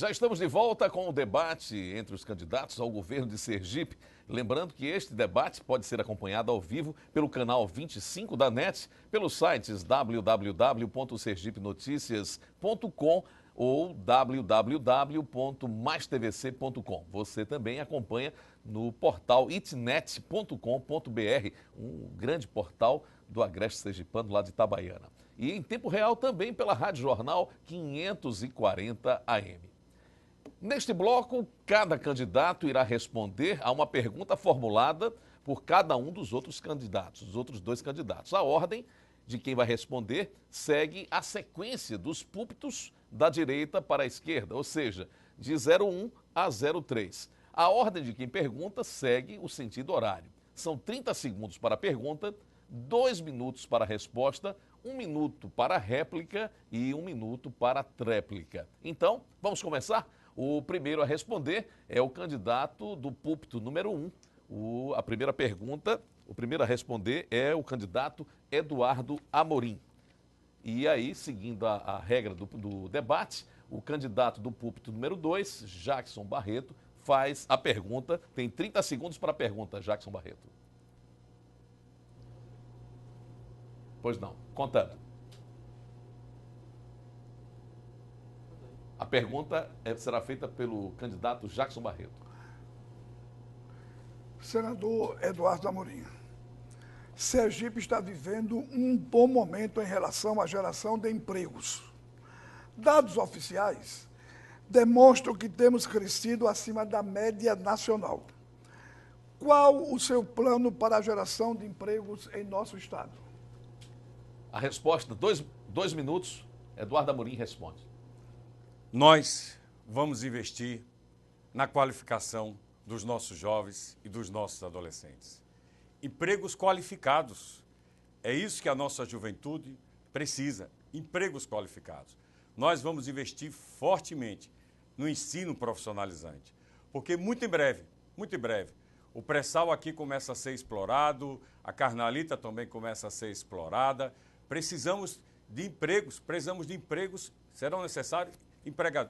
Já estamos de volta com o debate entre os candidatos ao governo de Sergipe. Lembrando que este debate pode ser acompanhado ao vivo pelo canal 25 da NET, pelos sites www.sergipenoticias.com ou www.maistvc.com. Você também acompanha no portal itnet.com.br, um grande portal do Agreste Sergipano, lá de Itabaiana. E em tempo real também pela Rádio Jornal 540 AM. Neste bloco, cada candidato irá responder a uma pergunta formulada por cada um dos outros candidatos, os outros dois candidatos. A ordem de quem vai responder segue a sequência dos púlpitos da direita para a esquerda, ou seja, de 01 a 03. A ordem de quem pergunta segue o sentido horário. São 30 segundos para a pergunta, 2 minutos para a resposta, 1 minuto para a réplica e 1 minuto para a tréplica. Então, vamos começar? O primeiro a responder é o candidato do púlpito número 1. A primeira pergunta, o primeiro a responder é o candidato Eduardo Amorim. E aí, seguindo a regra do debate, o candidato do púlpito número 2, Jackson Barreto, faz a pergunta. Tem 30 segundos para a pergunta, Jackson Barreto. Pois não, contando. A pergunta será feita pelo candidato Jackson Barreto. Senador Eduardo Amorim, Sergipe está vivendo um bom momento em relação à geração de empregos. Dados oficiais demonstram que temos crescido acima da média nacional. Qual o seu plano para a geração de empregos em nosso estado? A resposta, dois minutos, Eduardo Amorim responde. Nós vamos investir na qualificação dos nossos jovens e dos nossos adolescentes. Empregos qualificados. É isso que a nossa juventude precisa, empregos qualificados. Nós vamos investir fortemente no ensino profissionalizante, porque muito em breve, o pré-sal aqui começa a ser explorado, a carnalita também começa a ser explorada. Precisamos de empregos, serão necessários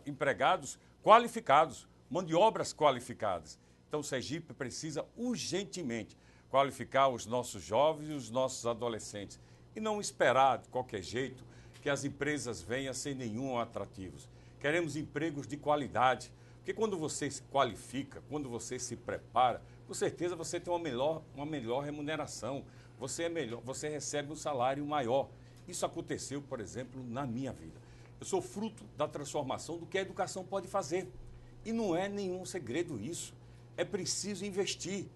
empregados qualificados, mão de obras qualificadas. Então, o Sergipe precisa urgentemente qualificar os nossos jovens e os nossos adolescentes e não esperar de qualquer jeito que as empresas venham sem nenhum atrativos. Queremos empregos de qualidade, porque quando você se qualifica, quando você se prepara, com certeza você tem uma melhor remuneração, você recebe um salário maior. Isso aconteceu, por exemplo, na minha vida. Eu sou fruto da transformação do que a educação pode fazer. E não é nenhum segredo isso. É preciso investir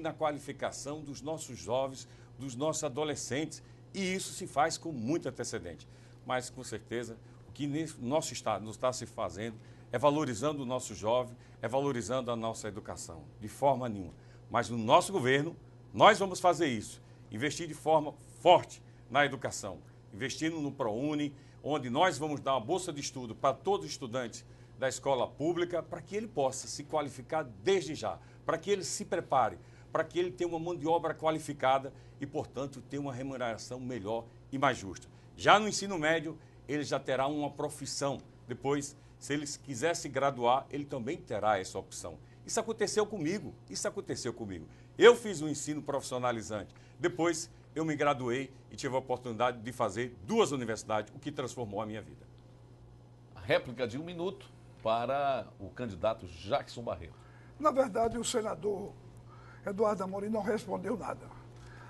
na qualificação dos nossos jovens, dos nossos adolescentes. E isso se faz com muito antecedente. Mas, com certeza, o que no nosso estado não está se fazendo é valorizando o nosso jovem, é valorizando a nossa educação. De forma nenhuma. Mas no nosso governo, nós vamos fazer isso. Investir de forma forte na educação. Investindo no ProUni, onde nós vamos dar uma bolsa de estudo para todos os estudantes da escola pública, para que ele possa se qualificar desde já, para que ele se prepare, para que ele tenha uma mão de obra qualificada e, portanto, tenha uma remuneração melhor e mais justa. Já no ensino médio, ele já terá uma profissão. Depois, se ele quiser se graduar, ele também terá essa opção. Isso aconteceu comigo. Eu fiz um ensino profissionalizante. Depois, eu me graduei e tive a oportunidade de fazer 2 universidades, o que transformou a minha vida. A réplica de 1 minuto para o candidato Jackson Barreto. Na verdade, o senador Eduardo Amorim não respondeu nada.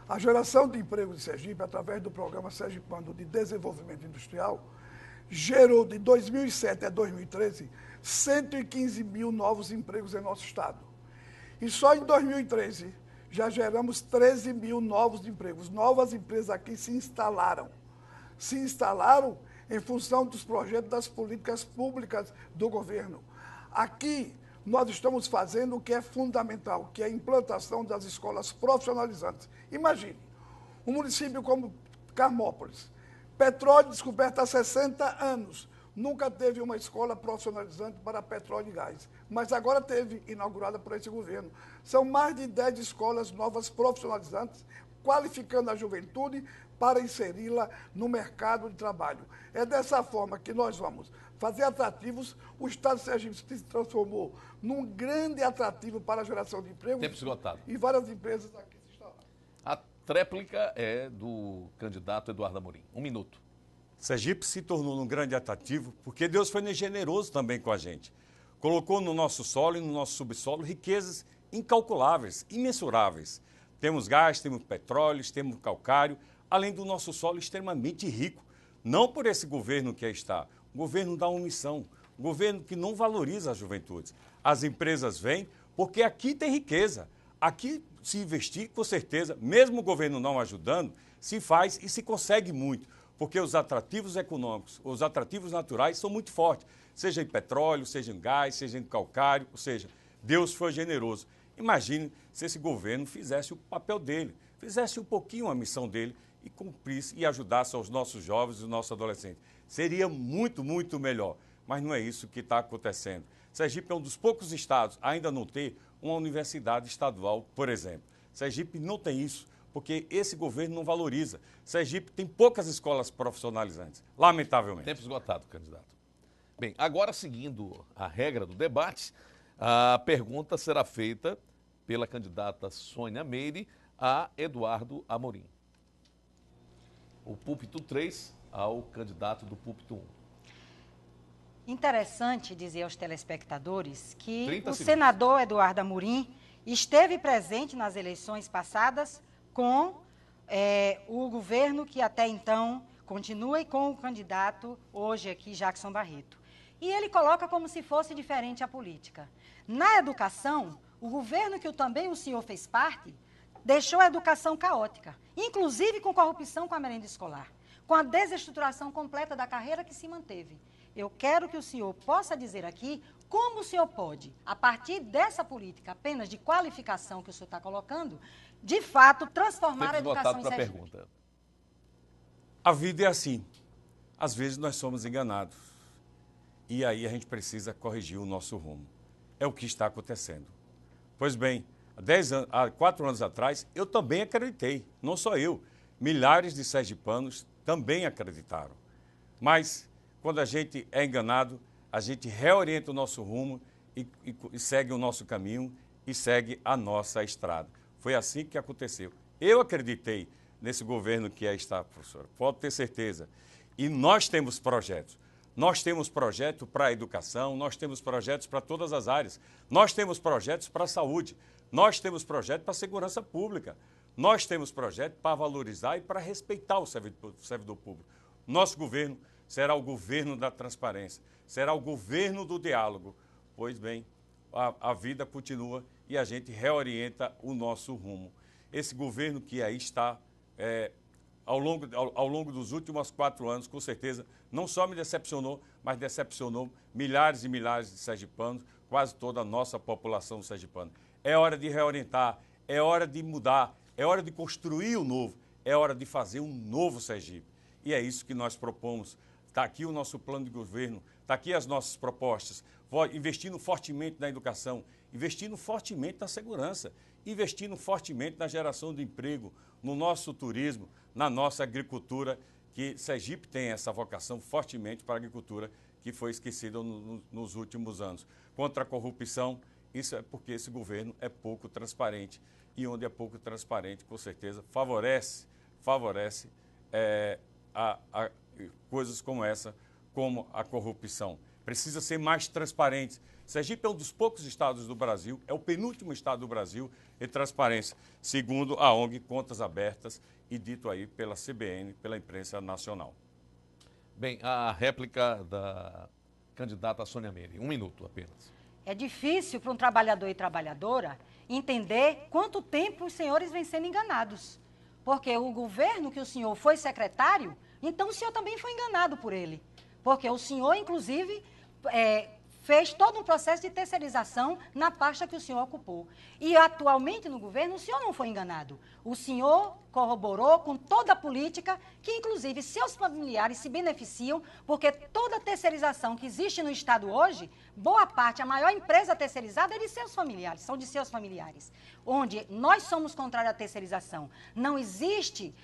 A geração de emprego de Sergipe, através do Programa Sergipano de Desenvolvimento Industrial, gerou de 2007 a 2013 115 mil novos empregos em nosso estado. E só em 2013 já geramos 13 mil novos empregos. Novas empresas aqui se instalaram. Em função dos projetos das políticas públicas do governo. Aqui nós estamos fazendo o que é fundamental, que é a implantação das escolas profissionalizantes. Imagine, um município como Carmópolis, petróleo descoberto há 60 anos, nunca teve uma escola profissionalizante para petróleo e gás, mas agora teve, inaugurada por esse governo. São mais de 10 escolas novas profissionalizantes qualificando a juventude para inseri-la no mercado de trabalho. É dessa forma que nós vamos fazer atrativos. O Estado de Sergipe se transformou num grande atrativo para a geração de emprego. Tempo esgotado. E várias empresas aqui se instalaram. A tréplica é do candidato Eduardo Amorim. 1 minuto. Sergipe se tornou um grande atrativo porque Deus foi generoso também com a gente. Colocou no nosso solo e no nosso subsolo riquezas incalculáveis, imensuráveis. Temos gás, temos petróleo, temos calcário, além do nosso solo extremamente rico. Não por esse governo que aí está, o governo da omissão, o governo que não valoriza as juventudes. As empresas vêm porque aqui tem riqueza. Aqui, se investir, com certeza, mesmo o governo não ajudando, se faz e se consegue muito, porque os atrativos econômicos, os atrativos naturais são muito fortes, seja em petróleo, seja em gás, seja em calcário, ou seja, Deus foi generoso. Imagine se esse governo fizesse o papel dele, fizesse um pouquinho a missão dele e cumprisse e ajudasse aos nossos jovens e os nossos adolescentes. Seria muito, muito melhor, mas não é isso que está acontecendo. Sergipe é um dos poucos estados a ainda não ter uma universidade estadual, por exemplo. Sergipe não tem isso, porque esse governo não valoriza. Sergipe tem poucas escolas profissionalizantes, lamentavelmente. Tempo esgotado, candidato. Bem, agora seguindo a regra do debate, a pergunta será feita pela candidata Sônia Meire a Eduardo Amorim. O púlpito 3 ao candidato do púlpito 1. Interessante dizer aos telespectadores que o 30 segundos. senador Eduardo Amorim esteve presente nas eleições passadas com o governo que até então continua e com o candidato hoje aqui, Jackson Barreto. E ele coloca como se fosse diferente a política. Na educação, o governo que também o senhor fez parte deixou a educação caótica, inclusive com corrupção com a merenda escolar, com a desestruturação completa da carreira que se manteve. Eu quero que o senhor possa dizer aqui como o senhor pode, a partir dessa política apenas de qualificação que o senhor está colocando, de fato, transformar a educação em Sergipe. Pergunta. A vida é assim. Às vezes nós somos enganados. E aí a gente precisa corrigir o nosso rumo. É o que está acontecendo. Pois bem, há 4 anos atrás, eu também acreditei. Não só eu. Milhares de sergipanos também acreditaram. Mas, quando a gente é enganado, a gente reorienta o nosso rumo e segue o nosso caminho e segue a nossa estrada. Foi assim que aconteceu. Eu acreditei nesse governo que aí está, professora. Pode ter certeza. E nós temos projetos. Nós temos projeto para a educação, nós temos projetos para todas as áreas. Nós temos projetos para a saúde. Nós temos projeto para a segurança pública. Nós temos projeto para valorizar e para respeitar o servidor público. Nosso governo será o governo da transparência, será o governo do diálogo. Pois bem, a vida continua e a gente reorienta o nosso rumo. Esse governo que aí está, ao longo dos últimos 4 anos, com certeza, não só me decepcionou, mas decepcionou milhares e milhares de sergipanos, quase toda a nossa população sergipana. É hora de reorientar, é hora de mudar, é hora de construir o novo, é hora de fazer um novo Sergipe. E é isso que nós propomos. Está aqui o nosso plano de governo, está aqui as nossas propostas, investindo fortemente na educação, investindo fortemente na segurança, investindo fortemente na geração de emprego, no nosso turismo, na nossa agricultura, que Sergipe tem essa vocação fortemente para a agricultura, que foi esquecida nos últimos anos. Contra a corrupção, isso é porque esse governo é pouco transparente, e onde é pouco transparente, com certeza, favorece coisas como essa, como a corrupção. Precisa ser mais transparente. Sergipe é um dos poucos estados do Brasil, é o penúltimo estado do Brasil em transparência, segundo a ONG Contas Abertas e dito aí pela CBN, pela imprensa nacional. Bem, a réplica da candidata Sônia Meire. 1 minuto apenas. É difícil para um trabalhador e trabalhadora entender quanto tempo os senhores vêm sendo enganados. Porque o governo que o senhor foi secretário, então o senhor também foi enganado por ele. Porque o senhor, inclusive, fez todo um processo de terceirização na pasta que o senhor ocupou. E atualmente no governo o senhor não foi enganado. O senhor corroborou com toda a política que, inclusive, seus familiares se beneficiam, porque toda a terceirização que existe no Estado hoje boa parte, a maior empresa terceirizada é de seus familiares, são de seus familiares. Onde nós somos contrários à terceirização. Não existe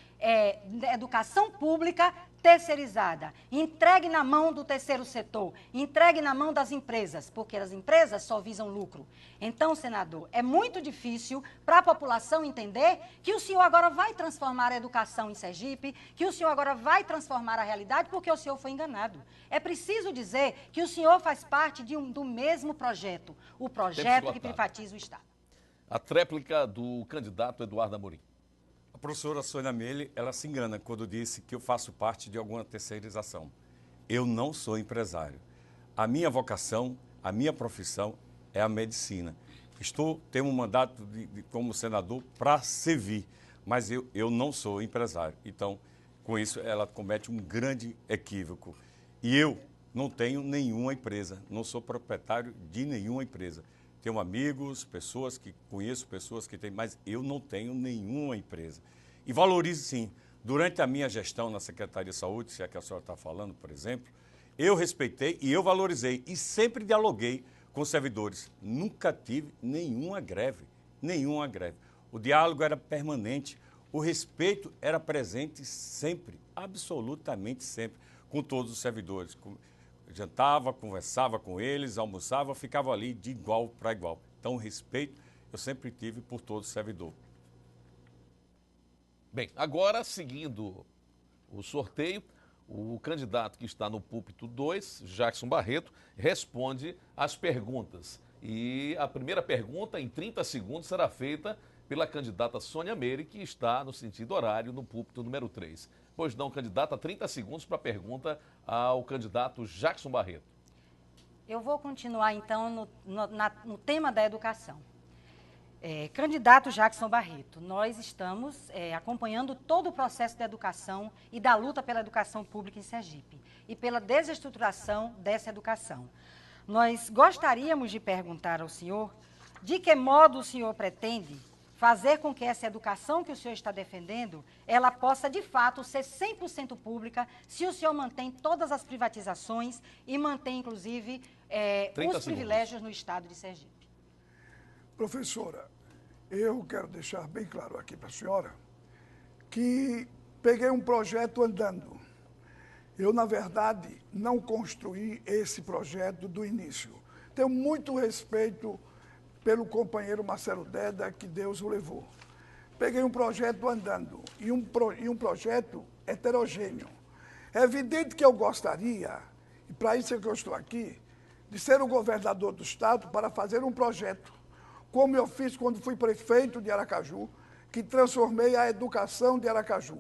educação pública terceirizada. Entregue na mão do terceiro setor, entregue na mão das empresas, porque as empresas só visam lucro. Então, senador, é muito difícil para a população entender que o senhor agora vai transformar a educação em Sergipe, que o senhor agora vai transformar a realidade, porque o senhor foi enganado. É preciso dizer que o senhor faz parte do mesmo projeto, o projeto que privatiza o Estado. A tréplica do candidato Eduardo Amorim. A professora Sônia Meire, ela se engana quando disse que eu faço parte de alguma terceirização. Eu não sou empresário. A minha vocação, a minha profissão é a medicina. Tenho um mandato como senador para servir, mas eu não sou empresário. Então, com isso, ela comete um grande equívoco. E eu não tenho nenhuma empresa, não sou proprietário de nenhuma empresa. Tenho amigos, conheço pessoas que têm, mas eu não tenho nenhuma empresa. E valorizo, sim. Durante a minha gestão na Secretaria de Saúde, se é que a senhora está falando, por exemplo, eu respeitei e eu valorizei e sempre dialoguei com os servidores. Nunca tive nenhuma greve, nenhuma greve. O diálogo era permanente, o respeito era presente sempre, absolutamente sempre, com todos os servidores. Jantava, conversava com eles, almoçava, ficava ali de igual para igual. Então, o respeito eu sempre tive por todo servidor. Bem, agora, seguindo o sorteio, o candidato que está no púlpito 2, Jackson Barreto, responde às perguntas. E a primeira pergunta, em 30 segundos, será feita pela candidata Sônia Meire, que está no sentido horário no púlpito número 3. Pois não, candidata, 30 segundos para a pergunta ao candidato Jackson Barreto. Eu vou continuar, então, no tema da educação. Candidato Jackson Barreto, nós estamos acompanhando todo o processo da educação e da luta pela educação pública em Sergipe e pela desestruturação dessa educação. Nós gostaríamos de perguntar ao senhor de que modo o senhor pretende fazer com que essa educação que o senhor está defendendo, ela possa, de fato, ser 100% pública, se o senhor mantém todas as privatizações e mantém, inclusive, os privilégios no Estado de Sergipe. Professora, eu quero deixar bem claro aqui para a senhora que peguei um projeto andando. Eu, na verdade, não construí esse projeto do início. Tenho muito respeito pelo companheiro Marcelo Deda, que Deus o levou. Peguei um projeto andando e um projeto heterogêneo. É evidente que eu gostaria, e para isso é que eu estou aqui, de ser o governador do Estado para fazer um projeto, como eu fiz quando fui prefeito de Aracaju, que transformei a educação de Aracaju.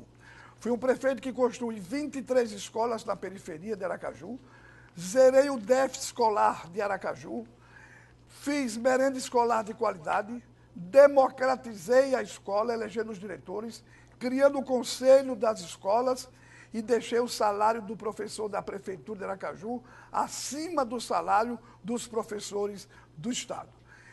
Fui um prefeito que construí 23 escolas na periferia de Aracaju, zerei o déficit escolar de Aracaju, fiz merenda escolar de qualidade, democratizei a escola, elegendo os diretores, criando o conselho das escolas e deixei o salário do professor da Prefeitura de Aracaju acima do salário dos professores do Estado.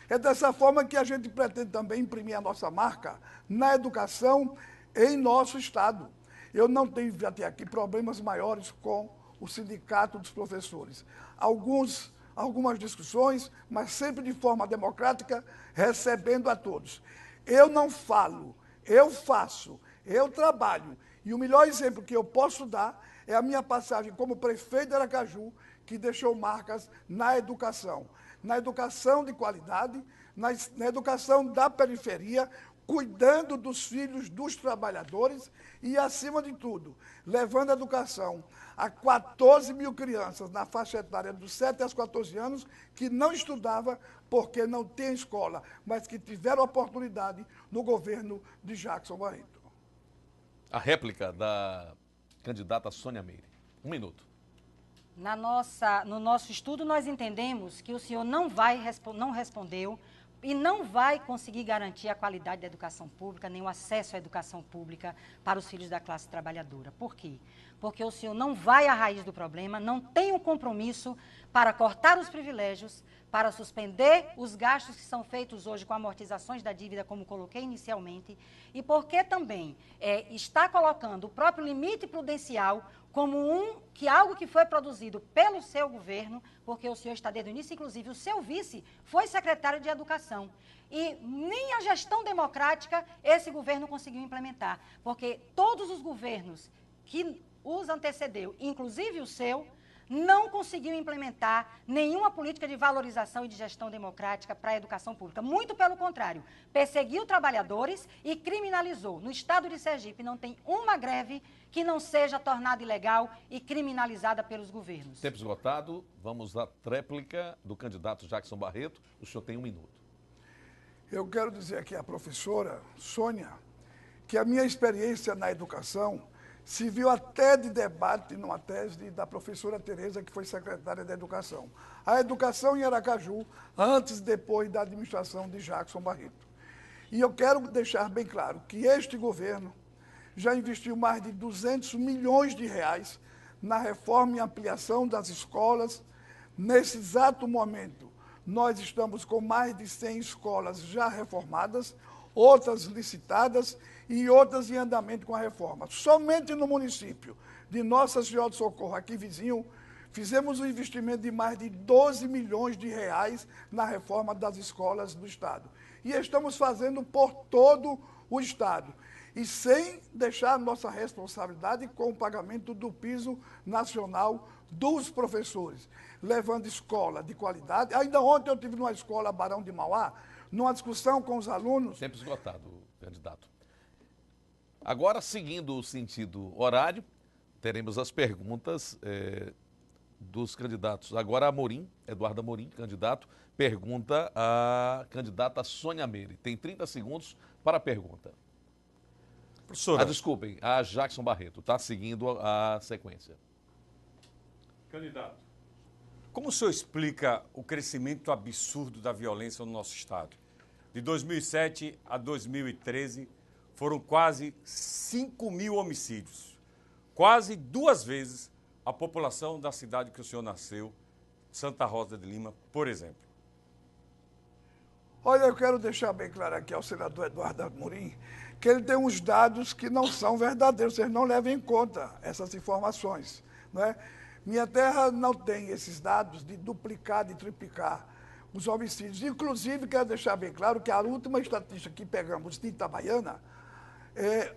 É dessa forma que a gente pretende também imprimir a nossa marca na educação em nosso Estado. Eu não tenho até aqui problemas maiores com o sindicato dos professores. Algumas discussões, mas sempre de forma democrática, recebendo a todos. Eu não falo, eu faço, eu trabalho. E o melhor exemplo que eu posso dar é a minha passagem como prefeito de Aracaju, que deixou marcas na educação de qualidade, na educação da periferia, cuidando dos filhos dos trabalhadores e, acima de tudo, levando a educação a 14 mil crianças na faixa etária dos 7 aos 14 anos que não estudava porque não tem escola, mas que tiveram oportunidade no governo de Jackson Barreto. A réplica da candidata Sônia Meire. 1 minuto. No nosso estudo, nós entendemos que o senhor não respondeu e não vai conseguir garantir a qualidade da educação pública, nem o acesso à educação pública para os filhos da classe trabalhadora. Por quê? Porque o senhor não vai à raiz do problema, não tem um compromisso para cortar os privilégios, para suspender os gastos que são feitos hoje com amortizações da dívida, como coloquei inicialmente, e porque também está colocando o próprio limite prudencial como algo que foi produzido pelo seu governo, porque o senhor está desde o início, inclusive o seu vice foi secretário de Educação. E nem a gestão democrática esse governo conseguiu implementar, porque todos os governos que os antecedeu, inclusive o seu, não conseguiu implementar nenhuma política de valorização e de gestão democrática para a educação pública. Muito pelo contrário, perseguiu trabalhadores e criminalizou. No estado de Sergipe não tem uma greve que não seja tornada ilegal e criminalizada pelos governos. Tempo esgotado, vamos à tréplica do candidato Jackson Barreto. O senhor tem 1 minuto. Eu quero dizer aqui à professora Sônia que a minha experiência na educação se viu até de debate numa tese da professora Tereza, que foi secretária da Educação. A educação em Aracaju, antes e depois da administração de Jackson Barreto. E eu quero deixar bem claro que este governo já investiu mais de 200 milhões de reais na reforma e ampliação das escolas. Nesse exato momento, nós estamos com mais de 100 escolas já reformadas, outras licitadas e outras em andamento com a reforma. Somente no município de Nossa Senhora do Socorro, aqui vizinho, fizemos um investimento de mais de 12 milhões de reais na reforma das escolas do Estado. E estamos fazendo por todo o Estado. E sem deixar nossa responsabilidade com o pagamento do piso nacional dos professores, levando escola de qualidade. Ainda ontem eu estive numa escola Barão de Mauá, numa discussão com os alunos. Tempo esgotado, candidato. Agora, seguindo o sentido horário, teremos as perguntas dos candidatos. Agora, Amorim, Eduardo Amorim, candidato, pergunta à candidata Sônia Meire. Tem 30 segundos para a pergunta. Professora. Desculpem, a Jackson Barreto, está seguindo a sequência. Candidato, como o senhor explica o crescimento absurdo da violência no nosso estado? De 2007 a 2013, foram quase 5 mil homicídios. Quase 2 vezes a população da cidade que o senhor nasceu, Santa Rosa de Lima, por exemplo. Olha, eu quero deixar bem claro aqui ao senador Eduardo Amorim que ele tem uns dados que não são verdadeiros, vocês não levem em conta essas informações, não é? Minha terra não tem esses dados de duplicar, de triplicar os homicídios. Inclusive, quero deixar bem claro que a última estatística que pegamos de Itabaiana,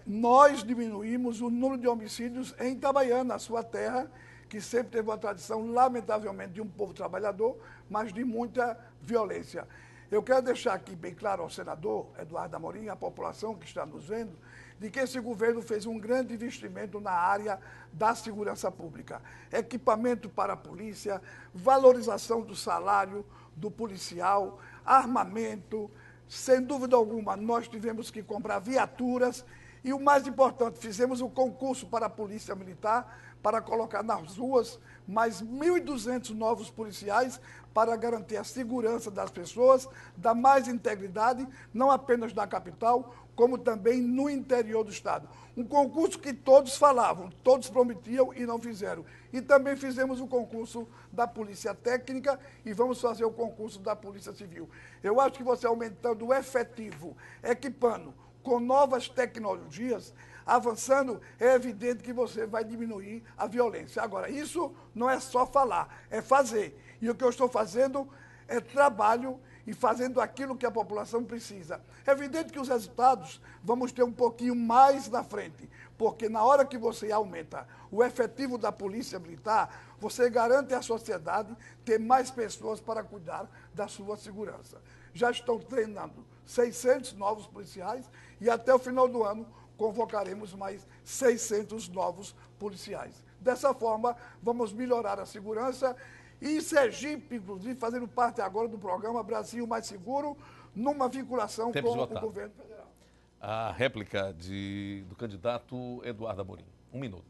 nós diminuímos o número de homicídios em Itabaiana, a sua terra, que sempre teve uma tradição, lamentavelmente, de um povo trabalhador, mas de muita violência. Eu quero deixar aqui bem claro ao senador Eduardo Amorim, à população que está nos vendo, de que esse governo fez um grande investimento na área da segurança pública. Equipamento para a polícia, valorização do salário do policial, armamento. Sem dúvida alguma, nós tivemos que comprar viaturas e, o mais importante, fizemos o concurso para a Polícia Militar para colocar nas ruas mais 1.200 novos policiais para garantir a segurança das pessoas, dar mais integridade, não apenas na capital, como também no interior do estado. Um concurso que todos falavam, todos prometiam e não fizeram. E também fizemos o concurso da Polícia Técnica e vamos fazer o concurso da Polícia Civil. Eu acho que você aumentando o efetivo, equipando com novas tecnologias, avançando, é evidente que você vai diminuir a violência. Agora, isso não é só falar, é fazer. E o que eu estou fazendo é trabalho e fazendo aquilo que a população precisa. É evidente que os resultados vamos ter um pouquinho mais na frente, porque na hora que você aumenta o efetivo da Polícia Militar, você garante à sociedade ter mais pessoas para cuidar da sua segurança. Já estão treinando 600 novos policiais e até o final do ano convocaremos mais 600 novos policiais. Dessa forma, vamos melhorar a segurança e Sergipe, inclusive, fazendo parte agora do programa Brasil Mais Seguro, numa vinculação com o governo federal. A réplica do candidato Eduardo Amorim. 1 minuto.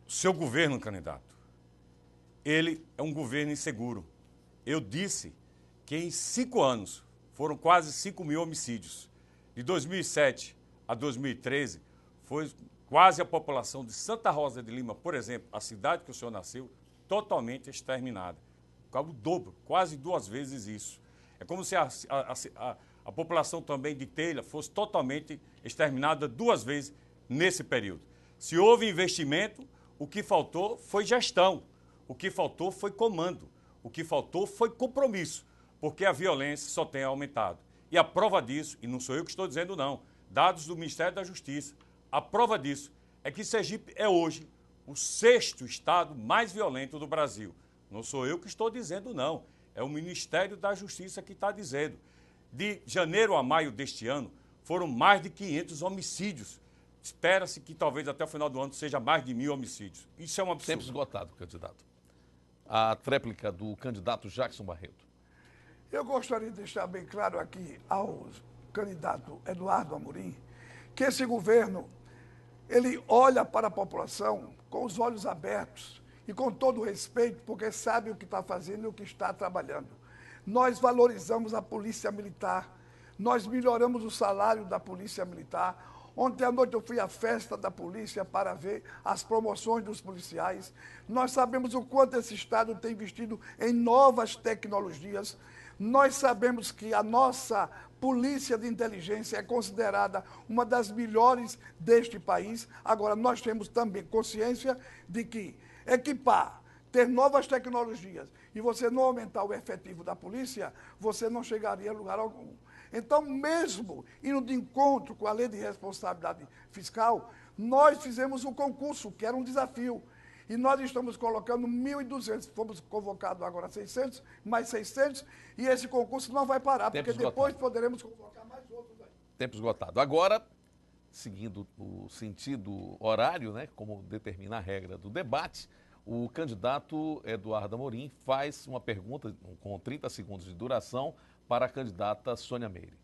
Seu governo, candidato, ele é um governo inseguro. Eu disse que em 5 anos foram quase 5 mil homicídios. De 2007 a 2013, foi quase a população de Santa Rosa de Lima, por exemplo, a cidade que o senhor nasceu, totalmente exterminada. O dobro, quase 2 vezes isso. É como se a população também de Telha fosse totalmente exterminada 2 vezes nesse período. Se houve investimento, O que faltou foi gestão, o que faltou foi comando, o que faltou foi compromisso, porque a violência só tem aumentado. E a prova disso, e não sou eu que estou dizendo não, dados do Ministério da Justiça, a prova disso é que Sergipe é hoje o 6º estado mais violento do Brasil. Não sou eu que estou dizendo não, é o Ministério da Justiça que está dizendo. De janeiro a maio deste ano, foram mais de 500 homicídios. Espera-se que talvez até o final do ano seja mais de 1.000 homicídios. Isso é um absurdo. Tempo esgotado, candidato. A tréplica do candidato Jackson Barreto. Eu gostaria de deixar bem claro aqui ao candidato Eduardo Amorim que esse governo, ele olha para a população com os olhos abertos e com todo o respeito, porque sabe o que está fazendo e o que está trabalhando. Nós valorizamos a Polícia Militar, nós melhoramos o salário da Polícia Militar. Ontem à noite eu fui à festa da polícia para ver as promoções dos policiais. Nós sabemos o quanto esse Estado tem investido em novas tecnologias. Nós sabemos que a nossa polícia de inteligência é considerada uma das melhores deste país. Agora, nós temos também consciência de que equipar, ter novas tecnologias e você não aumentar o efetivo da polícia, você não chegaria a lugar algum. Então, mesmo indo de encontro com a lei de responsabilidade fiscal, nós fizemos um concurso, que era um desafio. E nós estamos colocando 1.200, fomos convocados agora 600, mais 600, e esse concurso não vai parar, Tempo porque esgotado. depois poderemos convocar mais outros aí. Tempo esgotado. Agora, seguindo o sentido horário, né, como determina a regra do debate, o candidato Eduardo Amorim faz uma pergunta com 30 segundos de duração para a candidata Sônia Meire.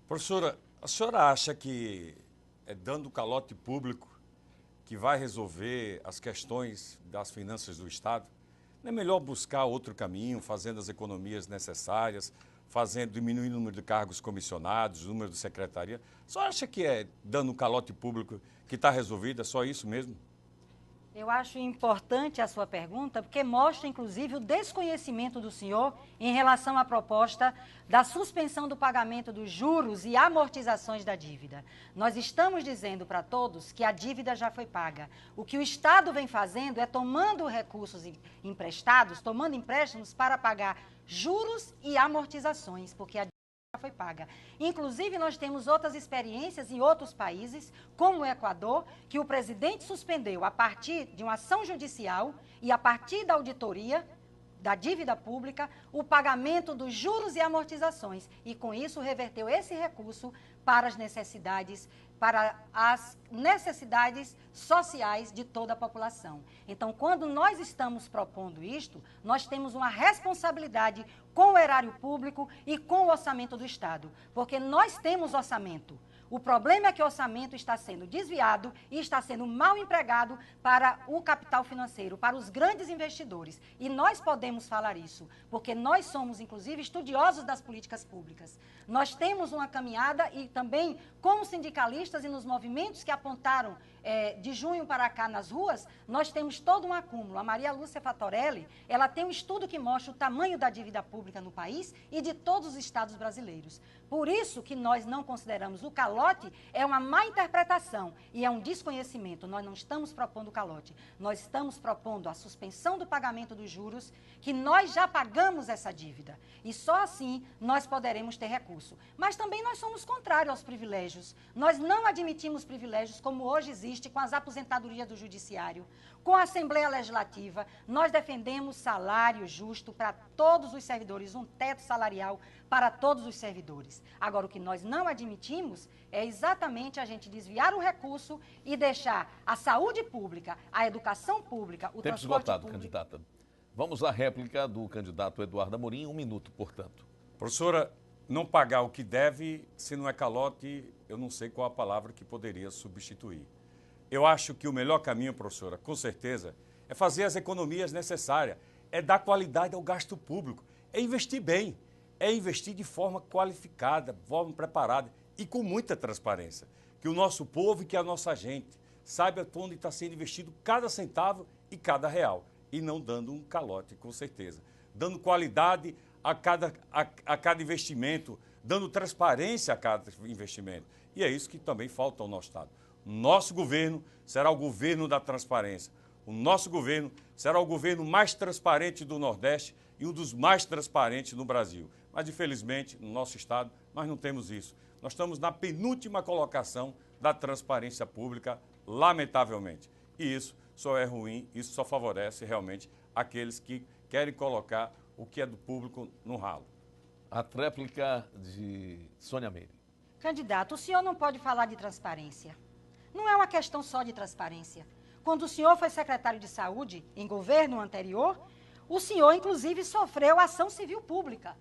Professora, a senhora acha que é dando calote público que vai resolver as questões das finanças do Estado? Não é melhor buscar outro caminho, fazendo as economias necessárias, diminuindo o número de cargos comissionados, o número de secretaria? A senhora acha que é dando calote público que está resolvido? É só isso mesmo? Eu acho importante a sua pergunta, porque mostra, inclusive, o desconhecimento do senhor em relação à proposta da suspensão do pagamento dos juros e amortizações da dívida. Nós estamos dizendo para todos que a dívida já foi paga. O que o Estado vem fazendo é tomando recursos emprestados, tomando empréstimos para pagar juros e amortizações, porque a foi paga. Inclusive, nós temos outras experiências em outros países, como o Equador, que o presidente suspendeu a partir de uma ação judicial e a partir da auditoria da dívida pública, o pagamento dos juros e amortizações. E, com isso, reverteu esse recurso para as necessidades sociais de toda a população. Então, quando nós estamos propondo isto, nós temos uma responsabilidade com o erário público e com o orçamento do Estado, porque nós temos orçamento. O problema é que o orçamento está sendo desviado e está sendo mal empregado para o capital financeiro, para os grandes investidores. E nós podemos falar isso, porque nós somos, inclusive, estudiosos das políticas públicas. Nós temos uma caminhada e também, como sindicalistas e nos movimentos que apontaram de junho para cá nas ruas, nós temos todo um acúmulo. A Maria Lúcia Fatorelli, ela tem um estudo que mostra o tamanho da dívida pública no país e de todos os estados brasileiros. Por isso que nós não consideramos o calote, é uma má interpretação e é um desconhecimento. Nós não estamos propondo calote, nós estamos propondo a suspensão do pagamento dos juros, que nós já pagamos essa dívida. E só assim nós poderemos ter recurso. Mas também nós somos contrários aos privilégios. Nós não admitimos privilégios como hoje existe com as aposentadorias do Judiciário, com a Assembleia Legislativa. Nós defendemos salário justo para todos os servidores, um teto salarial para todos os servidores. Agora, o que nós não admitimos é exatamente a gente desviar o recurso e deixar a saúde pública, a educação pública, o Tempo transporte esgotado, público... candidata. Vamos à réplica do candidato Eduardo Amorim, 1 minuto, portanto. Professora, não pagar o que deve, se não é calote, eu não sei qual a palavra que poderia substituir. Eu acho que o melhor caminho, professora, com certeza, é fazer as economias necessárias, é dar qualidade ao gasto público, é investir bem, é investir de forma qualificada, de forma preparada e com muita transparência. Que o nosso povo e que a nossa gente saiba onde está sendo investido cada centavo e cada real. E não dando um calote, com certeza. Dando qualidade a cada investimento, dando transparência a cada investimento. E é isso que também falta ao nosso Estado. Nosso governo será o governo da transparência. O nosso governo será o governo mais transparente do Nordeste e um dos mais transparentes no Brasil. Mas, infelizmente, no nosso estado, nós não temos isso. Nós estamos na penúltima colocação da transparência pública, lamentavelmente. E isso só é ruim, isso só favorece realmente aqueles que querem colocar o que é do público no ralo. A tréplica de Sônia Meire. Candidato, o senhor não pode falar de transparência. Não é uma questão só de transparência. Quando o senhor foi secretário de Saúde, em governo anterior, o senhor, inclusive, sofreu ação civil pública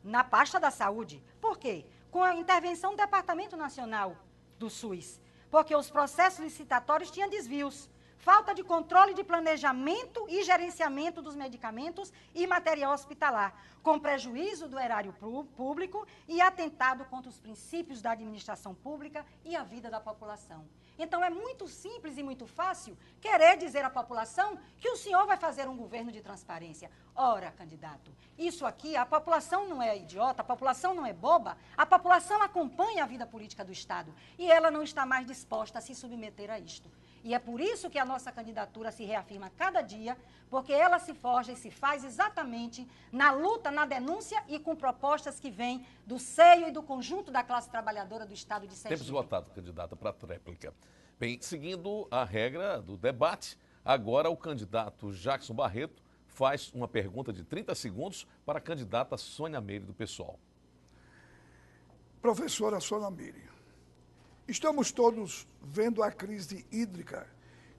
na pasta da saúde. Por quê? Com a intervenção do Departamento Nacional do SUS. Porque os processos licitatórios tinham desvios. Falta de controle de planejamento e gerenciamento dos medicamentos e material hospitalar, com prejuízo do erário público e atentado contra os princípios da administração pública e a vida da população. Então, é muito simples e muito fácil querer dizer à população que o senhor vai fazer um governo de transparência. Ora, candidato, isso aqui, a população não é idiota, a população não é boba, a população acompanha a vida política do Estado e ela não está mais disposta a se submeter a isto. E é por isso que a nossa candidatura se reafirma cada dia, porque ela se forja e se faz exatamente na luta, na denúncia e com propostas que vêm do seio e do conjunto da classe trabalhadora do Estado de Sergipe. Tempo esgotado, candidata, para a tréplica. Bem, seguindo a regra do debate, agora o candidato Jackson Barreto faz uma pergunta de 30 segundos para a candidata Sônia Meire, do PSOL. Professora Sônia Meire, estamos todos vendo a crise hídrica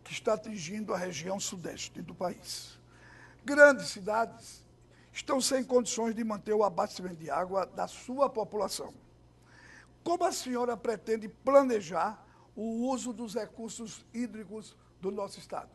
que está atingindo a região sudeste do país. Grandes cidades estão sem condições de manter o abastecimento de água da sua população. Como a senhora pretende planejar o uso dos recursos hídricos do nosso estado?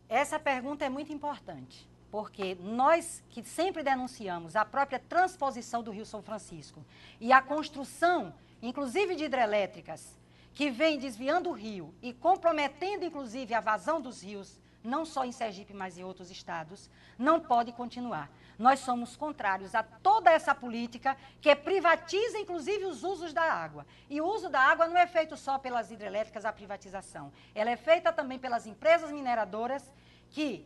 Essa pergunta é muito importante, porque nós que sempre denunciamos a própria transposição do Rio São Francisco e a construção, inclusive de hidrelétricas, que vem desviando o rio e comprometendo, inclusive, a vazão dos rios, não só em Sergipe, mas em outros estados, não pode continuar. Nós somos contrários a toda essa política que privatiza, inclusive, os usos da água. E o uso da água não é feito só pelas hidrelétricas, a privatização. Ela é feita também pelas empresas mineradoras que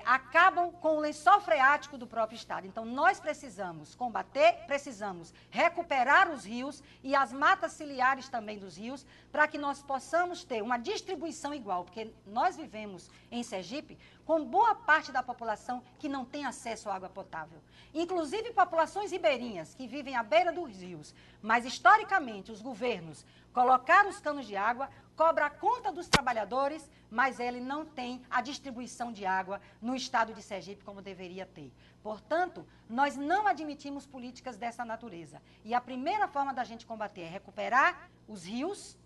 acabam com o lençol freático do próprio estado. Então, nós precisamos combater, precisamos recuperar os rios e as matas ciliares também dos rios, para que nós possamos ter uma distribuição igual, porque nós vivemos em Sergipe com boa parte da população que não tem acesso à água potável. Inclusive populações ribeirinhas que vivem à beira dos rios. Mas, historicamente, os governos colocaram os canos de água, cobra a conta dos trabalhadores, mas ele não tem a distribuição de água no estado de Sergipe como deveria ter. Portanto, nós não admitimos políticas dessa natureza. E a primeira forma da gente combater é recuperar os rios,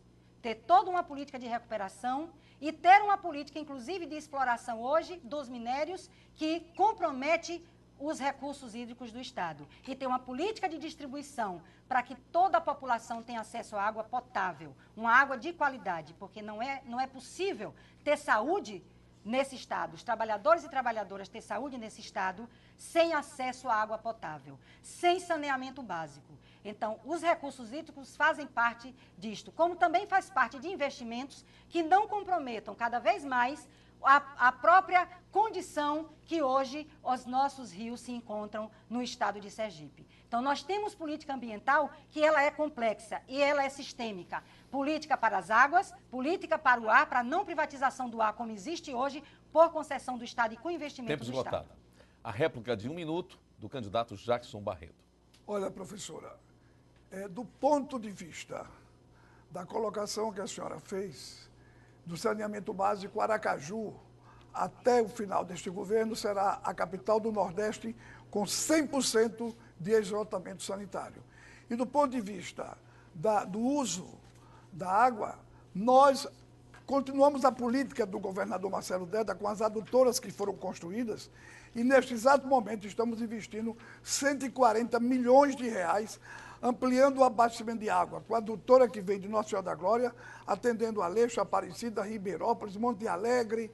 ter toda uma política de recuperação e ter uma política, inclusive, de exploração hoje dos minérios que compromete os recursos hídricos do estado. E ter uma política de distribuição para que toda a população tenha acesso à água potável, uma água de qualidade, porque não é possível ter saúde nesse estado, os trabalhadores e trabalhadoras ter saúde nesse estado sem acesso à água potável, sem saneamento básico. Então, os recursos hídricos fazem parte disto, como também faz parte de investimentos que não comprometam cada vez mais a própria condição que hoje os nossos rios se encontram no estado de Sergipe. Então, nós temos política ambiental que ela é complexa e ela é sistêmica. Política para as águas, política para o ar, para a não privatização do ar, como existe hoje, por concessão do Estado e com investimento do Estado. Tempo esgotado. A réplica de 1 minuto do candidato Jackson Barreto. Olha, professora, do ponto de vista da colocação que a senhora fez, do saneamento básico, Aracaju, até o final deste governo, será a capital do Nordeste com 100% de esgotamento sanitário. E do ponto de vista do uso da água, nós continuamos a política do governador Marcelo Deda com as adutoras que foram construídas e, neste exato momento, estamos investindo 140 milhões de reais ampliando o abastecimento de água, com a adutora que vem de Nossa Senhora da Glória, atendendo Aleixo, Aparecida, Ribeirópolis, Monte Alegre,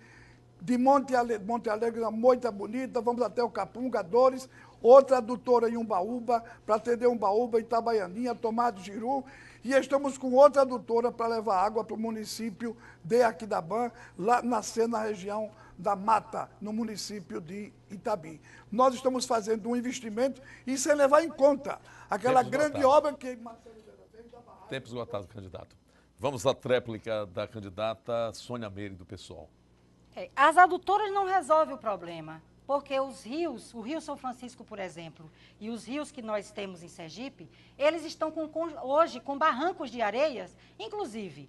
de Monte Alegre, a Moita Bonita, vamos até o Capunga, Dores, outra adutora em Umbaúba, para atender Umbaúba, Itabaianinha, Tomado Giru, e estamos com outra adutora para levar água para o município de Aquidabã, lá nascer na região da Mata, no município de Itabi. Nós estamos fazendo um investimento e sem levar em conta aquela grande obra que Marcelo Vera fez da barragem. Tempo esgotado, candidato. Vamos à tréplica da candidata Sônia Meire, do PSOL. As adutoras não resolvem o problema, porque os rios, o Rio São Francisco, por exemplo, e os rios que nós temos em Sergipe, eles estão hoje com barrancos de areias, inclusive,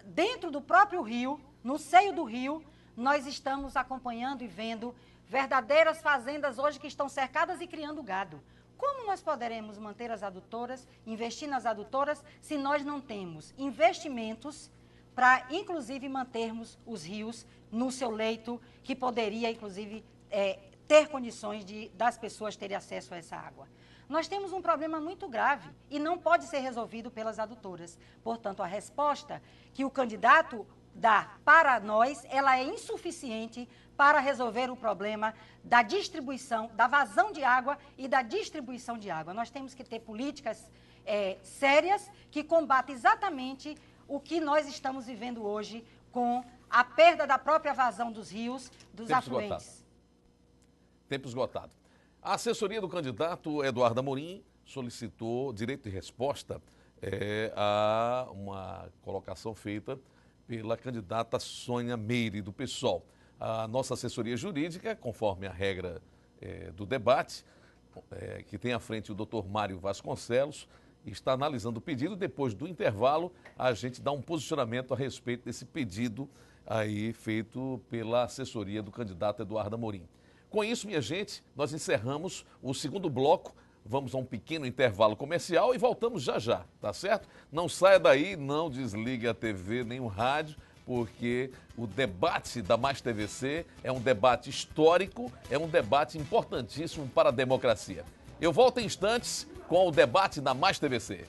dentro do próprio rio, no seio do rio, nós estamos acompanhando e vendo verdadeiras fazendas hoje que estão cercadas e criando gado. Como nós poderemos manter as adutoras, investir nas adutoras, se nós não temos investimentos para, inclusive, mantermos os rios no seu leito, que poderia, inclusive, ter condições das pessoas terem acesso a essa água? Nós temos um problema muito grave e não pode ser resolvido pelas adutoras. Portanto, a resposta que o candidato dá para nós, ela é insuficiente para resolver o problema da distribuição, da vazão de água e da distribuição de água. Nós temos que ter políticas sérias que combatem exatamente o que nós estamos vivendo hoje com a perda da própria vazão dos rios, dos afluentes. Tempo esgotado. A assessoria do candidato Eduardo Amorim solicitou direito de resposta a uma colocação feita pela candidata Sônia Meire, do PSOL. A nossa assessoria jurídica, conforme a regra do debate, que tem à frente o doutor Mário Vasconcelos, está analisando o pedido. Depois do intervalo, a gente dá um posicionamento a respeito desse pedido aí feito pela assessoria do candidato Eduardo Amorim. Com isso, minha gente, nós encerramos o segundo bloco. Vamos a um pequeno intervalo comercial e voltamos já já, tá certo? Não saia daí, não desligue a TV nem o rádio, porque o debate da Mais TVC é um debate histórico, é um debate importantíssimo para a democracia. Eu volto em instantes com o debate da Mais TVC.